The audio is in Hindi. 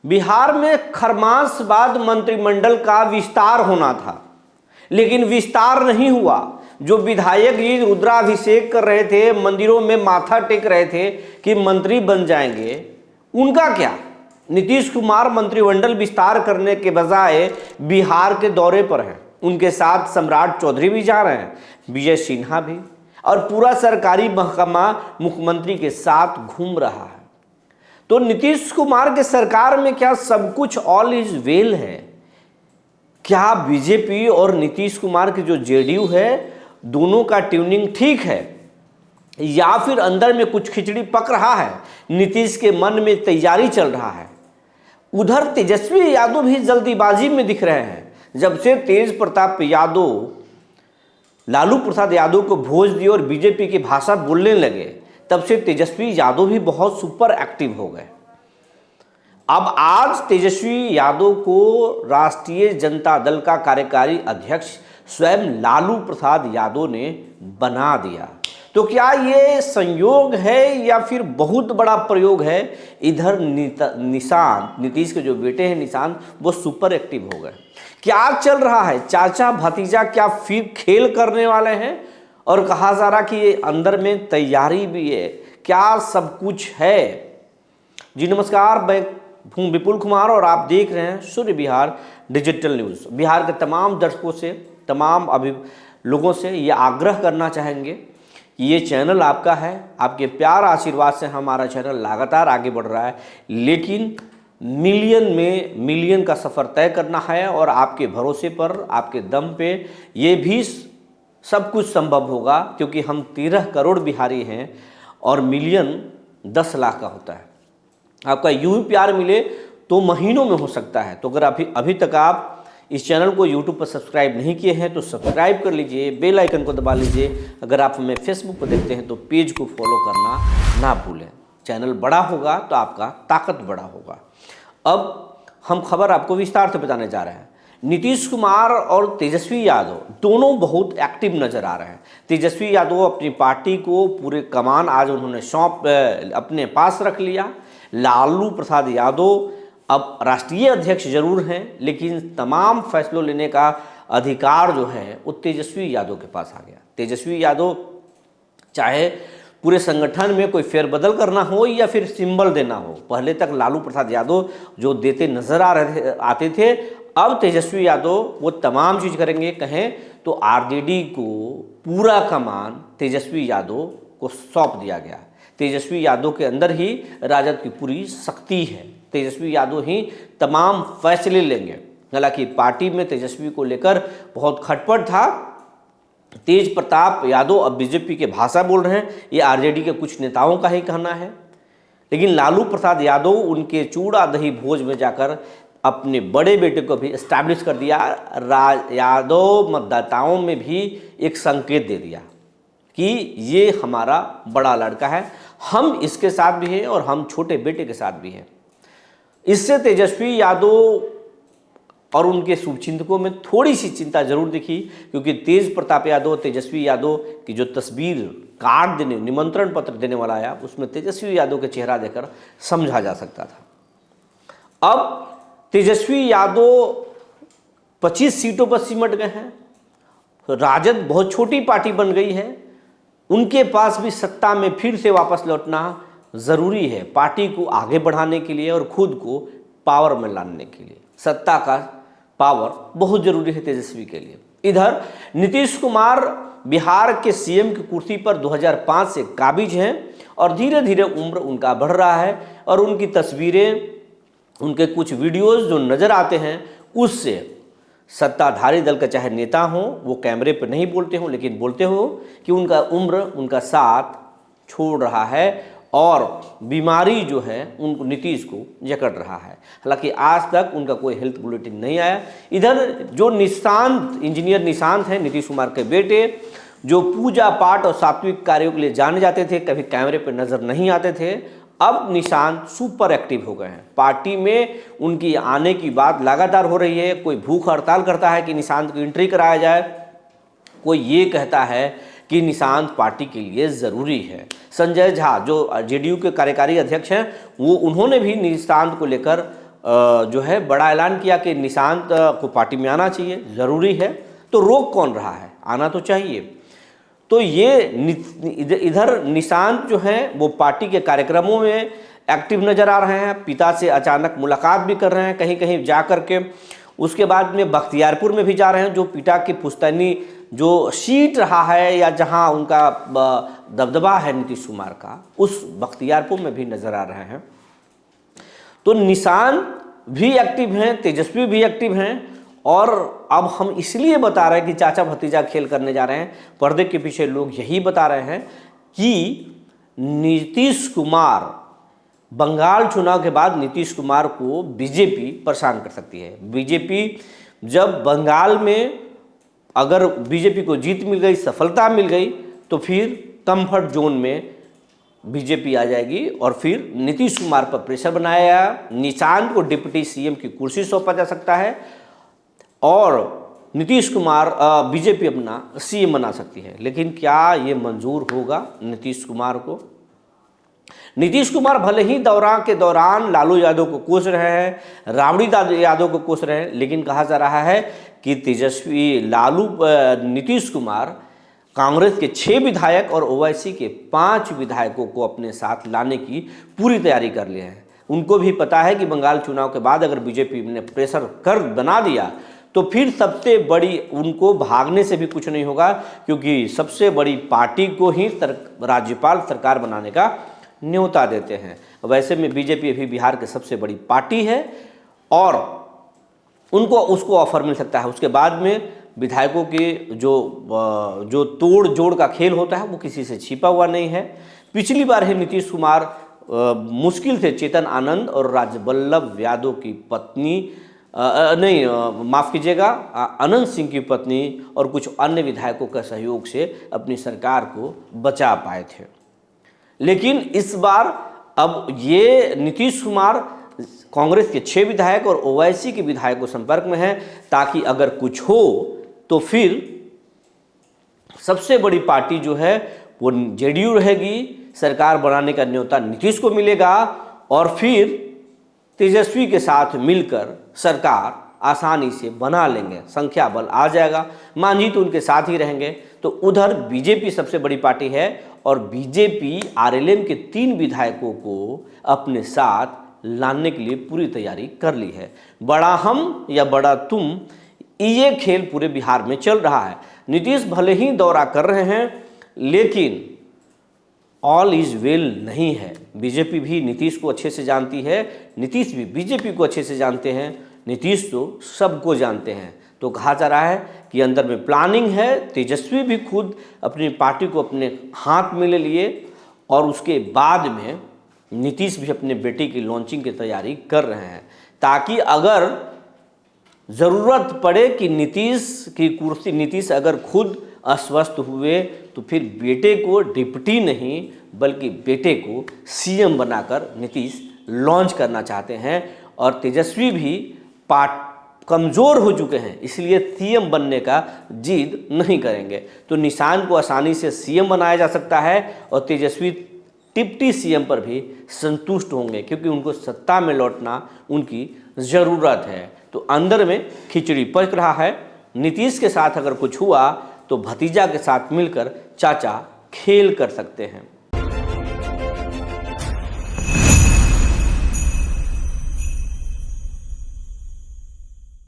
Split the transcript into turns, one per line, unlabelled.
बिहार में खरमास बाद मंत्रिमंडल का विस्तार होना था, लेकिन विस्तार नहीं हुआ। जो विधायक जी रुद्राभिषेक कर रहे थे, मंदिरों में माथा टेक रहे थे कि मंत्री बन जाएंगे, उनका क्या? नीतीश कुमार मंत्रिमंडल विस्तार करने के बजाय बिहार के दौरे पर हैं। उनके साथ सम्राट चौधरी भी जा रहे हैं, विजय सिन्हा भी, और पूरा सरकारी महकमा मुख्यमंत्री के साथ घूम रहा है। तो नीतीश कुमार के सरकार में क्या सब कुछ ऑल इज वेल है? क्या बीजेपी और नीतीश कुमार के जो जेडीयू है, दोनों का ट्यूनिंग ठीक है, या फिर अंदर में कुछ खिचड़ी पक रहा है? नीतीश के मन में तैयारी चल रहा है। उधर तेजस्वी यादव भी जल्दीबाजी में दिख रहे हैं। जब से तेज प्रताप यादव लालू प्रसाद यादव को भोज दिए और बीजेपी की भाषा बोलने लगे, तब से तेजस्वी यादव भी बहुत सुपर एक्टिव हो गए। अब आज तेजस्वी यादव को राष्ट्रीय जनता दल का कार्यकारी अध्यक्ष स्वयं लालू प्रसाद यादव ने बना दिया। तो क्या ये संयोग है या फिर बहुत बड़ा प्रयोग है? इधर निशांत, नीतीश के जो बेटे हैं निशांत, वो सुपर एक्टिव हो गए। क्या चल रहा है? चाचा भतीजा क्या फिर खेल करने वाले हैं? और कहा जा रहा कि ये अंदर में तैयारी भी है। क्या सब कुछ है? जी नमस्कार, मैं हूँ विपुल कुमार और आप देख रहे हैं सूर्य बिहार डिजिटल न्यूज़। बिहार के तमाम दर्शकों से, तमाम लोगों से ये आग्रह करना चाहेंगे कि ये चैनल आपका है। आपके प्यार आशीर्वाद से हमारा चैनल लगातार आगे बढ़ रहा है, लेकिन मिलियन का सफ़र तय करना है, और आपके भरोसे पर, आपके दम पे ये भी सब कुछ संभव होगा, क्योंकि हम 13 करोड़ बिहारी हैं और मिलियन 10 लाख का होता है। आपका यूं ही प्यार मिले तो महीनों में हो सकता है। तो अगर अभी तक आप इस चैनल को यूट्यूब पर सब्सक्राइब नहीं किए हैं तो सब्सक्राइब कर लीजिए, बेल आइकन को दबा लीजिए। अगर आप हमें फेसबुक पर देखते हैं तो पेज को फॉलो करना ना भूलें। चैनल बड़ा होगा तो आपका ताकत बड़ा होगा। अब हम खबर आपको विस्तार से बताने जा रहे हैं। नीतीश कुमार और तेजस्वी यादव दोनों बहुत एक्टिव नजर आ रहे हैं। तेजस्वी यादव अपनी पार्टी को पूरे कमान आज उन्होंने अपने पास रख लिया। लालू प्रसाद यादव अब राष्ट्रीय अध्यक्ष जरूर हैं, लेकिन तमाम फैसलों लेने का अधिकार जो है वो तेजस्वी यादव के पास आ गया। तेजस्वी यादव चाहे पूरे संगठन में कोई फेरबदल करना हो या फिर सिंबल देना हो, पहले तक लालू प्रसाद यादव जो देते नजर आते थे, अब तेजस्वी यादव वो तमाम चीज़ करेंगे। कहें तो आरजेडी को पूरा कमान तेजस्वी यादव को सौंप दिया गया। तेजस्वी यादव के अंदर ही राजद की पूरी शक्ति है। तेजस्वी यादव ही तमाम फैसले लेंगे। हालांकि पार्टी में तेजस्वी को लेकर बहुत खटपट था। तेज प्रताप यादव अब बीजेपी के भाषा बोल रहे हैं, ये आरजेडी के कुछ नेताओं का ही कहना है। लेकिन लालू प्रसाद यादव उनके चूड़ा दही भोज में जाकर अपने बड़े बेटे को भी एस्टैब्लिश कर दिया। यादव मतदाताओं में भी एक संकेत दे दिया कि ये हमारा बड़ा लड़का है, हम इसके साथ भी हैं और हम छोटे बेटे के साथ भी हैं। इससे तेजस्वी यादव और उनके शुभचिंतकों में थोड़ी सी चिंता जरूर दिखी, क्योंकि तेज प्रताप यादव, तेजस्वी यादव की जो तस्वीर कार्ड देने, निमंत्रण पत्र देने वाला आया, उसमें तेजस्वी यादव का चेहरा देखकर समझा जा सकता था। अब तेजस्वी यादव 25 सीटों पर सिमट गए हैं। राजद बहुत छोटी पार्टी बन गई है। उनके पास भी सत्ता में फिर से वापस लौटना ज़रूरी है, पार्टी को आगे बढ़ाने के लिए और खुद को पावर में लाने के लिए। सत्ता का पावर बहुत ज़रूरी है तेजस्वी के लिए। इधर नीतीश कुमार बिहार के सीएम की कुर्सी पर 2005 से काबिज हैं और धीरे धीरे उम्र उनका बढ़ रहा है, और उनकी तस्वीरें, उनके कुछ वीडियोस जो नज़र आते हैं, उससे सत्ताधारी दल का चाहे नेता हो, वो कैमरे पर नहीं बोलते हो, लेकिन बोलते हो कि उनका उम्र उनका साथ छोड़ रहा है और बीमारी जो है उनको, नीतीश को जकड़ रहा है। हालांकि आज तक उनका कोई हेल्थ बुलेटिन नहीं आया। इधर जो निशांत, इंजीनियर निशांत हैं, नीतीश कुमार के बेटे, जो पूजा पाठ और सात्विक कार्यों के लिए जाने जाते थे, कभी कैमरे पर नज़र नहीं आते थे, अब निशांत सुपर एक्टिव हो गए हैं। पार्टी में उनकी आने की बात लगातार हो रही है। कोई भूख हड़ताल करता है कि निशांत को एंट्री कराया जाए, कोई ये कहता है कि निशांत पार्टी के लिए ज़रूरी है। संजय झा जो जेडीयू के कार्यकारी अध्यक्ष हैं, वो उन्होंने भी निशांत को लेकर जो है बड़ा ऐलान किया कि निशांत को पार्टी में आना चाहिए, ज़रूरी है, तो रोक कौन रहा है, आना तो चाहिए। तो ये इधर निशांत जो है वो पार्टी के कार्यक्रमों में एक्टिव नज़र आ रहे हैं, पिता से अचानक मुलाकात भी कर रहे हैं कहीं कहीं जा कर के। उसके बाद में बख्तियारपुर में भी जा रहे हैं, जो पिता की पुश्तैनी जो सीट रहा है या जहां उनका दबदबा है नीतीश कुमार का, उस बख्तियारपुर में भी नज़र आ रहे हैं। तो निशांत भी एक्टिव हैं, तेजस्वी भी एक्टिव हैं। और अब हम इसलिए बता रहे हैं कि चाचा भतीजा खेल करने जा रहे हैं, पर्दे के पीछे लोग यही बता रहे हैं कि नीतीश कुमार, बंगाल चुनाव के बाद नीतीश कुमार को बीजेपी परेशान कर सकती है। बीजेपी जब बंगाल में अगर बीजेपी को जीत मिल गई, सफलता मिल गई, तो फिर कंफर्ट जोन में बीजेपी आ जाएगी और फिर नीतीश कुमार पर प्रेशर बनाया, निशांत को डिप्टी सीएम की कुर्सी सौंपा जा सकता है और नीतीश कुमार बीजेपी अपना सीएम बना सकती है। लेकिन क्या ये मंजूर होगा नीतीश कुमार को? नीतीश कुमार भले ही दौरा के दौरान लालू यादव को कोस रहे हैं, राबड़ी यादव को कोस रहे हैं, लेकिन कहा जा रहा है कि तेजस्वी नीतीश कुमार कांग्रेस के 6 विधायक और ओवैसी के 5 विधायकों को अपने साथ लाने की पूरी तैयारी कर लिए हैं। उनको भी पता है कि बंगाल चुनाव के बाद अगर बीजेपी ने प्रेशर कर बना दिया तो फिर सबसे बड़ी, उनको भागने से भी कुछ नहीं होगा, क्योंकि सबसे बड़ी पार्टी को ही राज्यपाल सरकार बनाने का न्योता देते हैं। वैसे में बीजेपी अभी बिहार की सबसे बड़ी पार्टी है और उनको उसको ऑफर मिल सकता है। उसके बाद में विधायकों के जो तोड़ जोड़ का खेल होता है वो किसी से छिपा हुआ नहीं है। पिछली बार ही नीतीश कुमार मुश्किल से चेतन आनंद और राजवल्लभ यादव की पत्नी माफ़ कीजिएगा, अनंत सिंह की पत्नी और कुछ अन्य विधायकों के सहयोग से अपनी सरकार को बचा पाए थे। लेकिन इस बार अब ये नीतीश कुमार कांग्रेस के 6 विधायक और ओवैसी के विधायकों संपर्क में हैं, ताकि अगर कुछ हो तो फिर सबसे बड़ी पार्टी जो है वो जेडीयू रहेगी, सरकार बनाने का न्योता नीतीश को मिलेगा और फिर तेजस्वी के साथ मिलकर सरकार आसानी से बना लेंगे, संख्या बल आ जाएगा, मांझी तो उनके साथ ही रहेंगे। तो उधर बीजेपी सबसे बड़ी पार्टी है और बीजेपी आरएलएम के 3 विधायकों को अपने साथ लाने के लिए पूरी तैयारी कर ली है। बड़ा हम या बड़ा तुम, ये खेल पूरे बिहार में चल रहा है। नीतीश भले ही दौरा कर रहे हैं, लेकिन ऑल इज वेल नहीं है। बीजेपी भी नीतीश को अच्छे से जानती है, नीतीश भी बीजेपी को अच्छे से जानते हैं, नीतीश तो सबको जानते हैं। तो कहा जा रहा है कि अंदर में प्लानिंग है। तेजस्वी भी खुद अपनी पार्टी को अपने हाथ में ले लिए और उसके बाद में नीतीश भी अपने बेटे की लॉन्चिंग की तैयारी कर रहे हैं, ताकि अगर ज़रूरत पड़े कि नीतीश अगर खुद अस्वस्थ हुए तो फिर बेटे को डिप्टी नहीं बल्कि बेटे को सीएम बनाकर नीतीश लॉन्च करना चाहते हैं। और तेजस्वी भी कमज़ोर हो चुके हैं, इसलिए सीएम बनने का जिद नहीं करेंगे। तो निशांत को आसानी से सीएम बनाया जा सकता है और तेजस्वी डिप्टी सीएम पर भी संतुष्ट होंगे, क्योंकि उनको सत्ता में लौटना उनकी ज़रूरत है। तो अंदर में खिचड़ी पक रहा है। नीतीश के साथ अगर कुछ हुआ तो भतीजा के साथ मिलकर चाचा खेल कर सकते हैं।